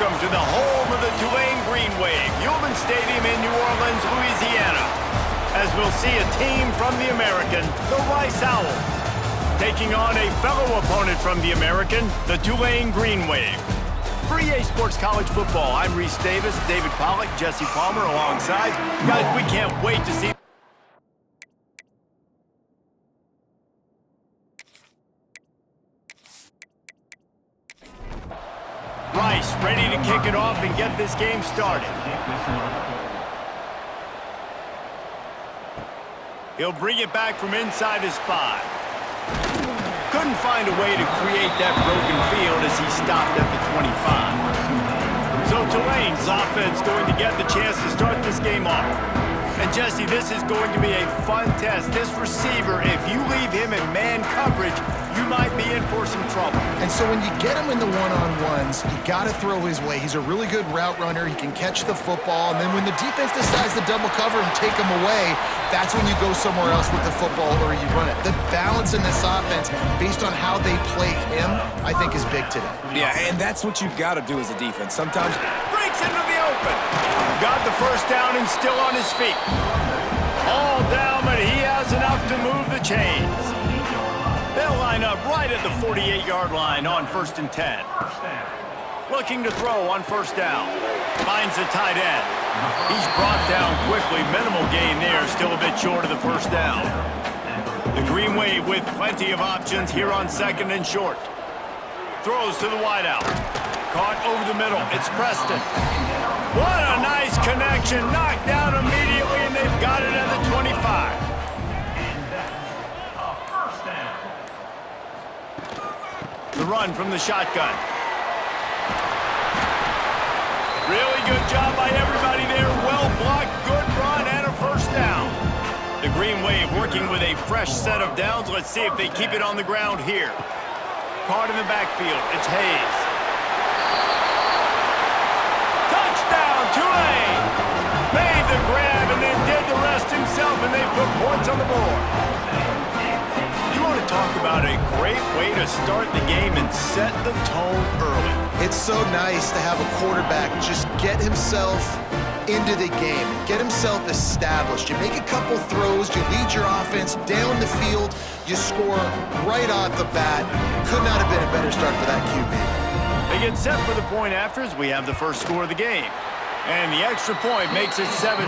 Welcome to the home of the Tulane Green Wave, Yulman Stadium in New Orleans, Louisiana, as we'll see a team from the American, the Rice Owls, taking on a fellow opponent from the American, the Tulane Green Wave. For EA Sports College Football, I'm Reese Davis, David Pollack, Jesse Palmer alongside. Guys, we can't wait to see Rice ready to kick it off and get this game started. He'll bring it back from inside his 5. Couldn't find a way to create that broken field as he stopped at the 25. So Tulane's offense going to get the chance to start this game off. And Jesse, this is going to be a fun test. This receiver, if you leave him in man coverage, you might be in for some trouble. And so when you get him in the one-on-ones, you got to throw his way. He's a really good route runner. He can catch the football. And then when the defense decides to double cover and take him away, that's when you go somewhere else with the football or you run it. The balance in this offense, based on how they play him, I think is big today. Yeah, and that's what you've got to do as a defense. Sometimes breaks into the open. Got the first down and still on his feet. All down, but he has enough to move the chains. They'll line up right at the 48-yard line on 1st and 10. Looking to throw on 1st down. Finds the tight end. He's brought down quickly. Minimal gain there, still a bit short of the 1st down. The Green Wave with plenty of options here on 2nd and short. Throws to the wideout. Caught over the middle. It's Preston. What a nice connection. Knocked down immediately, and they've got it at the 25. The run from the shotgun. Really good job by everybody there. Well blocked, good run, and a 1st down. The Green Wave working with a fresh set of downs. Let's see if they keep it on the ground here. Caught in the backfield. It's Hayes. Touchdown, Tulane! Made the grab and then did the rest himself, and they put points on the board. Talk about a great way to start the game and set the tone early. It's so nice to have a quarterback just get himself into the game, get himself established. You make a couple throws, you lead your offense down the field, you score right off the bat. Could not have been a better start for that QB. They get set for the point after as we have the first score of the game. And the extra point makes it 7-0.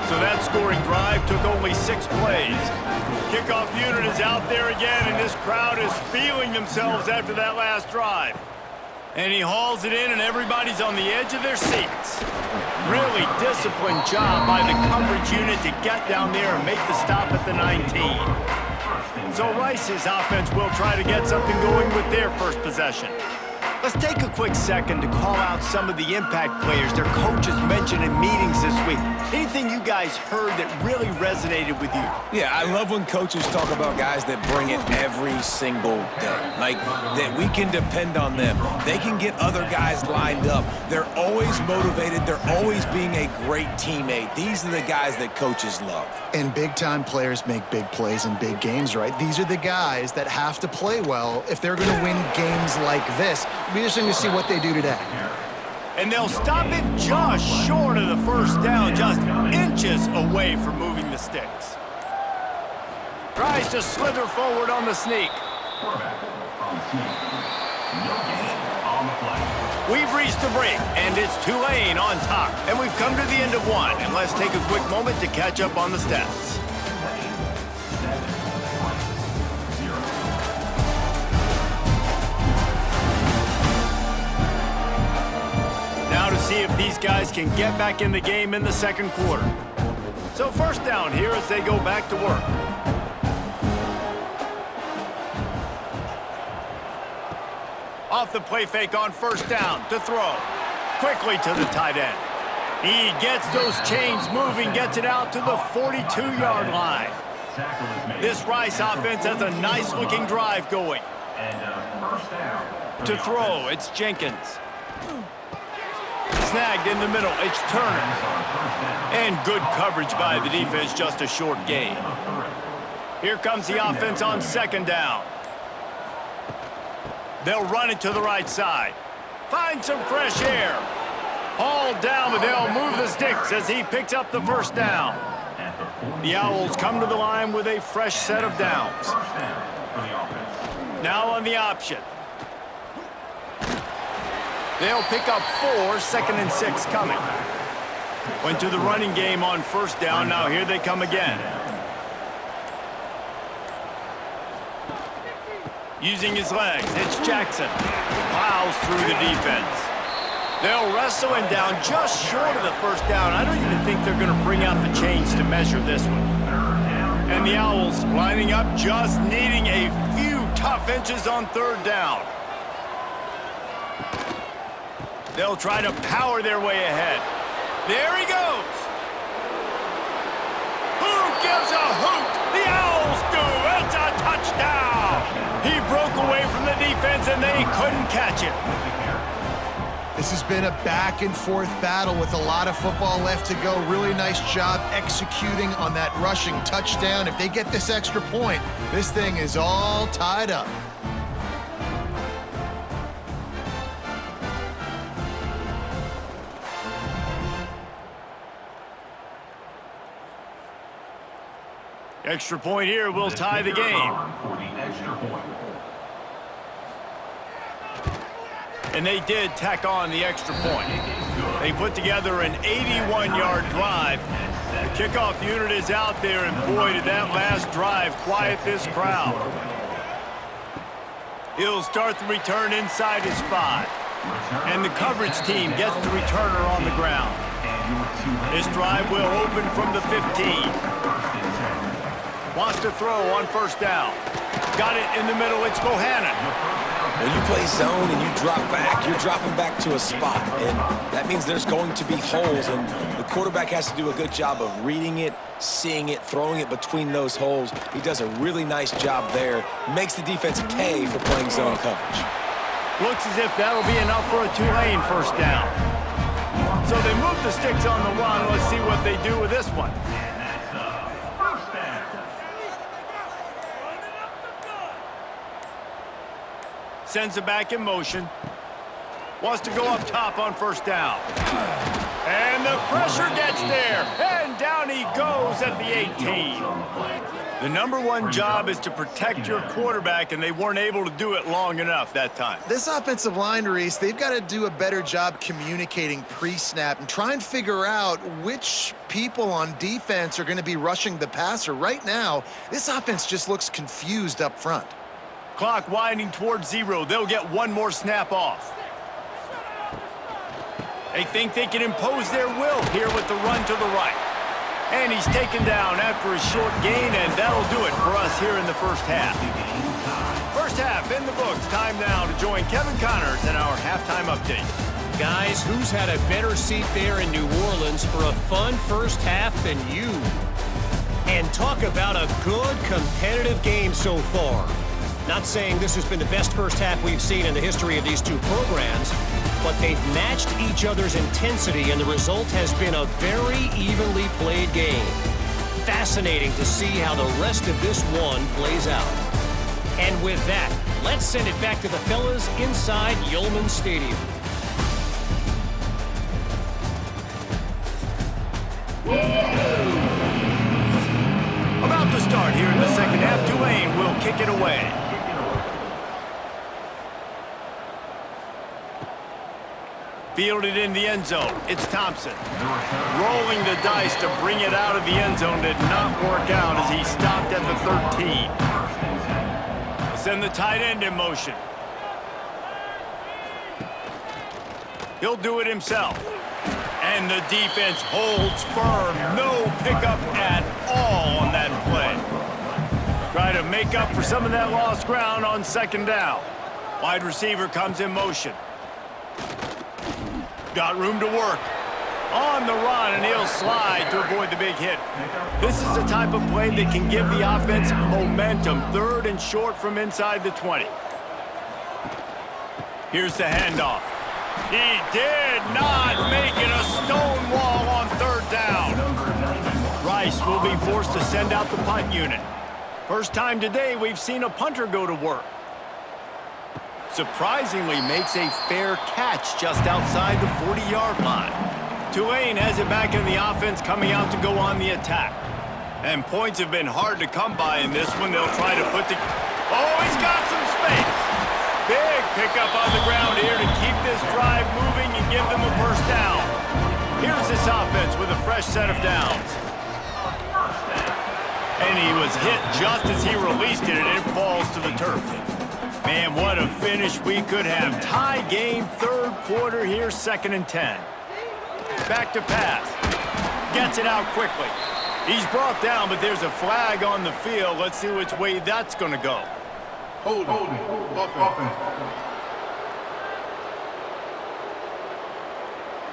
So that scoring drive took only 6 plays. Kickoff unit is out there again, and this crowd is feeling themselves after that last drive. And he hauls it in, and everybody's on the edge of their seats. Really disciplined job by the coverage unit to get down there and make the stop at the 19. So Rice's offense will try to get something going with their first possession. Let's take a quick second to call out some of the impact players their coaches mentioned in meetings this week. Anything you guys heard that really resonated with you? Yeah, I love when coaches talk about guys that bring it every single day. Like, that we can depend on them. They can get other guys lined up. They're always motivated. They're always being a great teammate. These are the guys that coaches love. And big-time players make big plays in big games, right? These are the guys that have to play well if they're going to win games like this. It'll be interesting to see what they do today. And they'll stop it just short of the 1st down, just inches away from moving the sticks. Tries to slither forward on the sneak. We've reached the break, and it's Tulane on top. And we've come to the end of one, and let's take a quick moment to catch up on the stats. Now to see if these guys can get back in the game in the 2nd quarter. So 1st down here as they go back to work. Off the play fake on 1st down to throw. Quickly to the tight end. He gets those chains moving, gets it out to the 42-yard line. This Rice offense has a nice-looking drive going. To throw, it's Jenkins. Snagged in the middle, it's Turner. And good coverage by the defense, just a short gain. Here comes the offense on 2nd down. They'll run it to the right side. Find some fresh air. Hauled down, but they'll move the sticks as he picks up the first down. The Owls come to the line with a fresh set of downs. Now on the option. They'll pick up 4, 2nd and 6 coming. Went to the running game on first down. Now here they come again. Using his legs, it's Jackson. Plows through the defense. They'll wrestle him down just short of the first down. I don't even think they're going to bring out the chains to measure this one. And the Owls lining up, just needing a few tough inches on third down. They'll try to power their way ahead. There he goes. Who gives a hoot? The Owls do. It's a touchdown. He broke away from the defense and they couldn't catch it. This has been a back-and-forth battle with a lot of football left to go. Really nice job executing on that rushing touchdown. If they get this extra point, this thing is all tied up. Extra point here will tie the game. And they did tack on the extra point. They put together an 81-yard drive. The kickoff unit is out there, and boy, did that last drive quiet this crowd. He'll start the return inside his 5. And the coverage team gets the returner on the ground. This drive will open from the 15. Wants to throw on first down. Got it in the middle, it's Bohannon. When you play zone and you drop back, you're dropping back to a spot. And that means there's going to be holes, and the quarterback has to do a good job of reading it, seeing it, throwing it between those holes. He does a really nice job there. Makes the defense pay for playing zone coverage. Looks as if that'll be enough for a Tulane first down. So they move the sticks on the run. Let's see what they do with this one. Sends it back in motion. Wants to go up top on first down. And the pressure gets there. And down he goes at the 18. The number one job is to protect your quarterback, and they weren't able to do it long enough that time. This offensive line, Reese, they've got to do a better job communicating pre-snap and try and figure out which people on defense are going to be rushing the passer. Right now, this offense just looks confused up front. Clock winding towards 0. They'll get one more snap off. They think they can impose their will here with the run to the right. And he's taken down after a short gain, and that'll do it for us here in the first half. First half in the books. Time now to join Kevin Connors in our halftime update. Guys, who's had a better seat there in New Orleans for a fun first half than you? And talk about a good competitive game so far. Not saying this has been the best first half we've seen in the history of these two programs, but they've matched each other's intensity, and the result has been a very evenly played game. Fascinating to see how the rest of this one plays out. And with that, let's send it back to the fellas inside Yulman Stadium. About to start here in the second half, Tulane will kick it away. Fielded in the end zone. It's Thompson. Rolling the dice to bring it out of the end zone did not work out as he stopped at the 13. Send the tight end in motion. He'll do it himself. And the defense holds firm. No pickup at all on that play. Try to make up for some of that lost ground on second down. Wide receiver comes in motion. Got room to work. On the run, and he'll slide to avoid the big hit. This is the type of play that can give the offense momentum. Third and short from inside the 20. Here's the handoff. He did not make it a stone wall on third down. Rice will be forced to send out the punt unit. First time today we've seen a punter go to work. surprisingly makes a fair catch just outside the 40-yard line. Tulane has it back in the offense, coming out to go on the attack. And points have been hard to come by in this one. They'll try to put the... Oh, he's got some space. Big pickup on the ground here to keep this drive moving and give them a first down. Here's this offense with a fresh set of downs. And he was hit just as he released it, and it falls to the turf. Man, what a finish we could have. Tie game, third quarter here, 2nd and 10. Back to pass. Gets it out quickly. He's brought down, but there's a flag on the field. Let's see which way that's going to go. Hold it.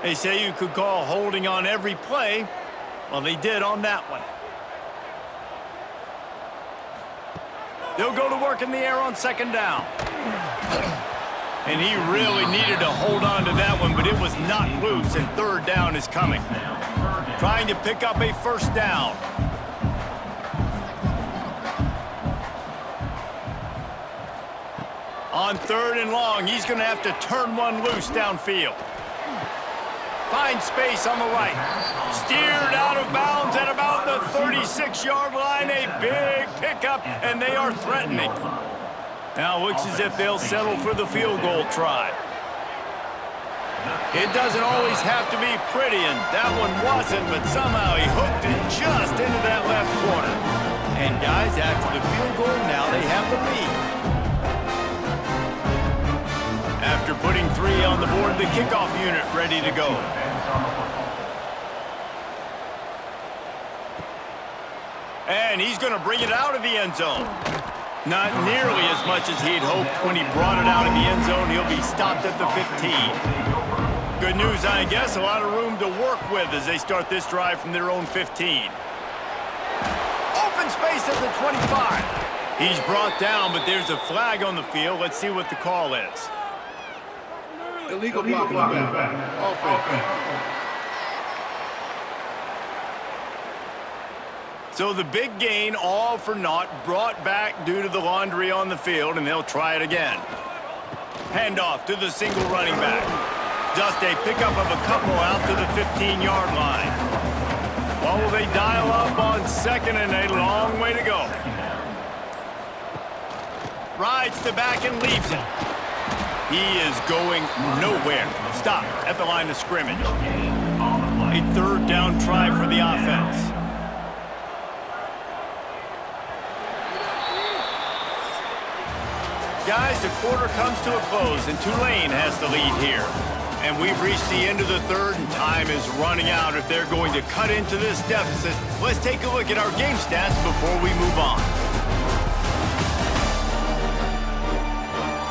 They say you could call holding on every play. Well, they did on that one. They'll go to work in the air on 2nd down. And he really needed to hold on to that one, but it was not loose, and 3rd down is coming. Trying to pick up a first down. On 3rd and long, he's going to have to turn one loose downfield. Finds space on the right. Steered out of bounds at about the 36-yard line. A big pickup, and they are threatening. Now looks as if they'll settle for the field goal try. It doesn't always have to be pretty, and that one wasn't, but somehow he hooked it just into that left corner. And guys, after the field goal, now they have the lead. After putting 3 on the board, the kickoff unit ready to go. And he's going to bring it out of the end zone. Not nearly as much as he'd hoped when he brought it out of the end zone. He'll be stopped at the 15. Good news, I guess. A lot of room to work with as they start this drive from their own 15. Open space at the 25. He's brought down, but there's a flag on the field. Let's see what the call is. Illegal blocking back. So the big gain, all for naught, brought back due to the laundry on the field, and they'll try it again. Handoff to the single running back. Just a pickup of a couple out to the 15-yard line. Well, will they dial up on 2nd and a long way to go? Rides the back and leaves it. He is going nowhere. Stop at the line of scrimmage. A 3rd down try for the offense. Guys, the quarter comes to a close, and Tulane has the lead here. And we've reached the end of the 3rd, and time is running out if they're going to cut into this deficit. Let's take a look at our game stats before we move on.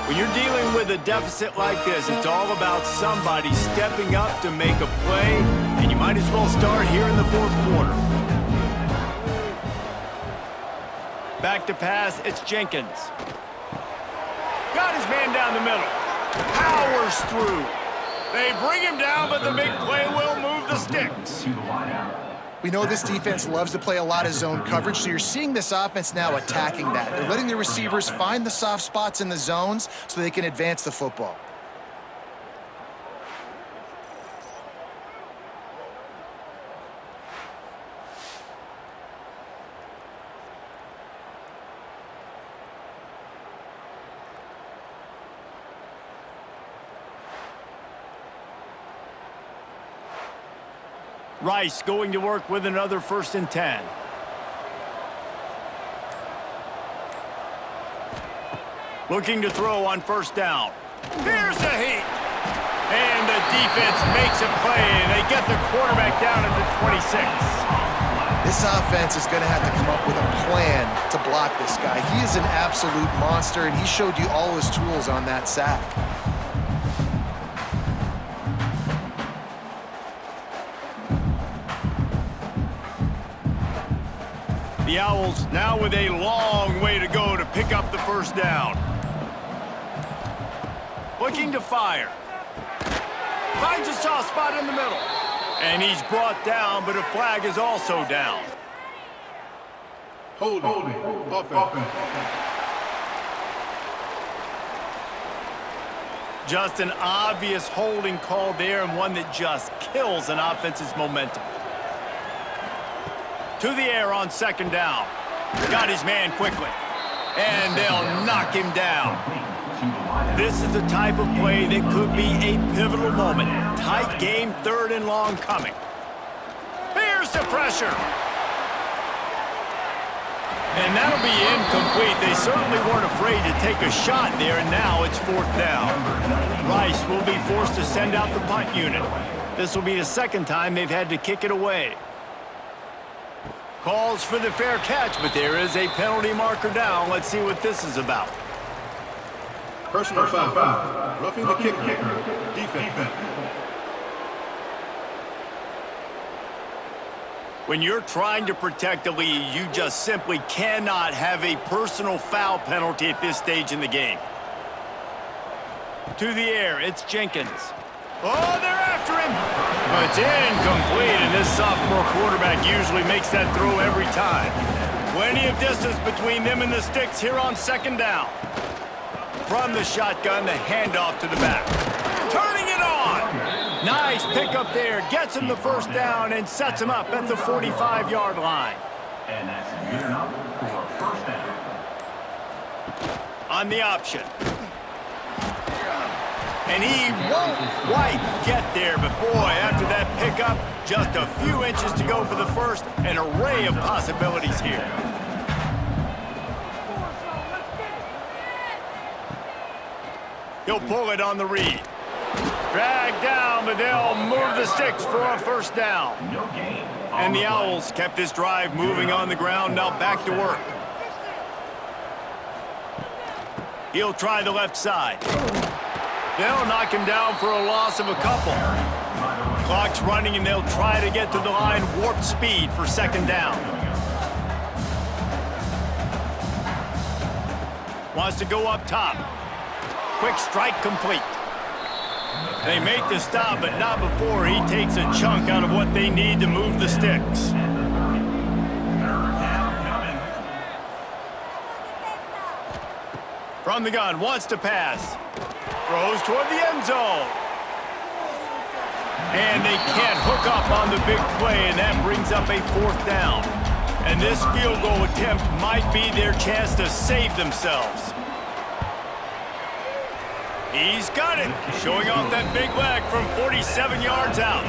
When you're dealing with a deficit like this, it's all about somebody stepping up to make a play, and you might as well start here in the 4th quarter. Back to pass, it's Jenkins. Got his man down the middle. Powers through. They bring him down, but the big play will move the sticks. We know this defense loves to play a lot of zone coverage, so you're seeing this offense now attacking that. They're letting the receivers find the soft spots in the zones so they can advance the football. Rice going to work with another 1st and 10. Looking to throw on 1st down. Here's the heat. And the defense makes a play, and they get the quarterback down at the 26. This offense is going to have to come up with a plan to block this guy. He is an absolute monster, and he showed you all his tools on that sack. The Owls now with a long way to go to pick up the 1st down. Looking to fire. Finds a soft spot in the middle. And he's brought down, but a flag is also down. Holding. Offense. Just an obvious holding call there, and one that just kills an offense's momentum. To the air on second down. Got his man quickly. And they'll knock him down. This is the type of play that could be a pivotal moment. Tight game, 3rd and long coming. Here's the pressure. And that'll be incomplete. They certainly weren't afraid to take a shot there, and now it's 4th down. Rice will be forced to send out the punt unit. This will be the 2nd time they've had to kick it away. Calls for the fair catch, but there is a penalty marker down. Let's see what this is about. Personal foul. Roughing the kicker. Defense. When you're trying to protect the lead, you just simply cannot have a personal foul penalty at this stage in the game. To the air, it's Jenkins. Oh, they're after him! But it's incomplete, and this sophomore quarterback usually makes that throw every time. Plenty of distance between them and the sticks here on 2nd down. From the shotgun, the handoff to the back. Turning it on! Nice pickup there. Gets him the 1st down and sets him up at the 45-yard line. And that's good enough for 1st down. On the option. And he won't quite get there, but boy, after that pickup, just a few inches to go for the 1st. An array of possibilities here. He'll pull it on the read. Drag down, but they'll move the sticks for a 1st down. And the Owls kept this drive moving on the ground, now back to work. He'll try the left side. They'll knock him down for a loss of a couple. Clock's running, and they'll try to get to the line warp speed for 2nd down. Wants to go up top. Quick strike complete. They make the stop, but not before he takes a chunk out of what they need to move the sticks. From the gun, wants to pass. Throws toward the end zone. And they can't hook up on the big play, and that brings up a 4th down. And this field goal attempt might be their chance to save themselves. He's got it, showing off that big leg from 47 yards out.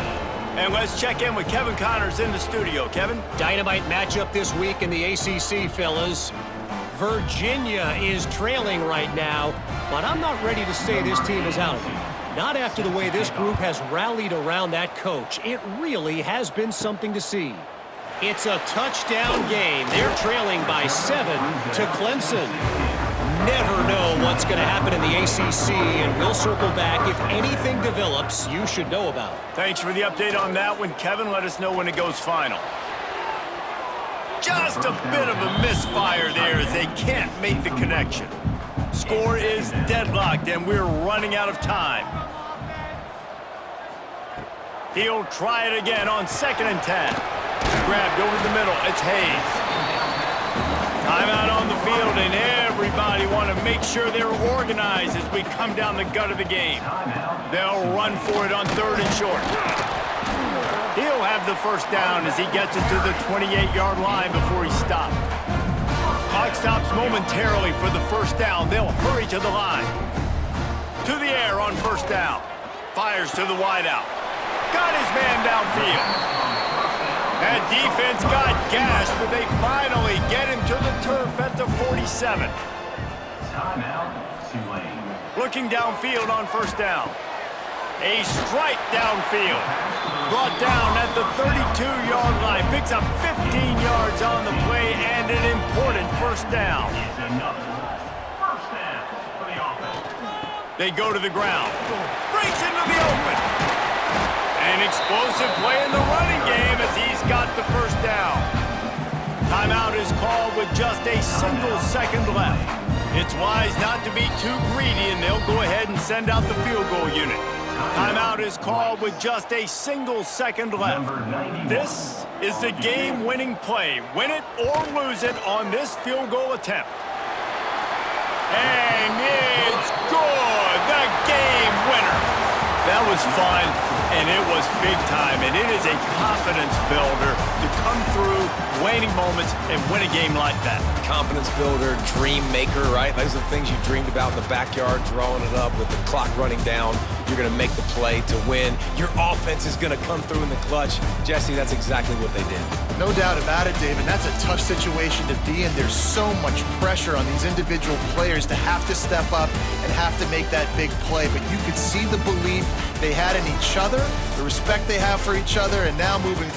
And let's check in with Kevin Connors in the studio. Kevin? Dynamite matchup this week in the ACC, fellas. Virginia is trailing right now, but I'm not ready to say this team is out of it. Not after the way this group has rallied around that coach. It really has been something to see. It's a touchdown game. They're trailing by 7 to Clemson. Never know what's going to happen in the ACC, and we'll circle back if anything develops you should know about. Thanks for the update on that one, Kevin. Let us know when it goes final. Just a bit of a misfire there as they can't make the connection. Score is deadlocked, and we're running out of time. He'll try it again on 2nd and 10. Grabbed over the middle. It's Hayes. Timeout on the field, and everybody want to make sure they're organized as we come down the gut of the game. They'll run for it on 3rd and short. He'll have the 1st down as he gets it to the 28-yard line before he stopped. Clock stops momentarily for the 1st down. They'll hurry to the line. To the air on 1st down. Fires to the wideout. Got his man downfield. That defense got gashed, but they finally get him to the turf at the 47. Timeout, Tulane. Looking downfield on 1st down. A strike downfield. Brought down at the 32-yard line. Picks up 15 yards on the play and an important 1st down. It's another 1st down for the offense. They go to the ground. Breaks into the open. An explosive play in the running game as he's got the 1st down. Timeout is called with just a single second left. It's wise not to be too greedy, and they'll go ahead and send out the field goal unit. Timeout is called with just a single second left. This is the game-winning play. Win it or lose it on this field goal attempt. And it's good. The game fun, and it was big time, and it is a confidence builder to come through waning moments and win a game like that. Confidence builder, dream maker, right? Those are the things you dreamed about in the backyard, drawing it up with the clock running down. You're going to make the play to win. Your offense is going to come through in the clutch. Jesse, that's exactly what they did. No doubt about it, Dave, and that's a tough situation to be in. There's so much pressure on these individual players to have to step up and have to make that big play, but you could see the belief they had in each other, the respect they have for each other, and now moving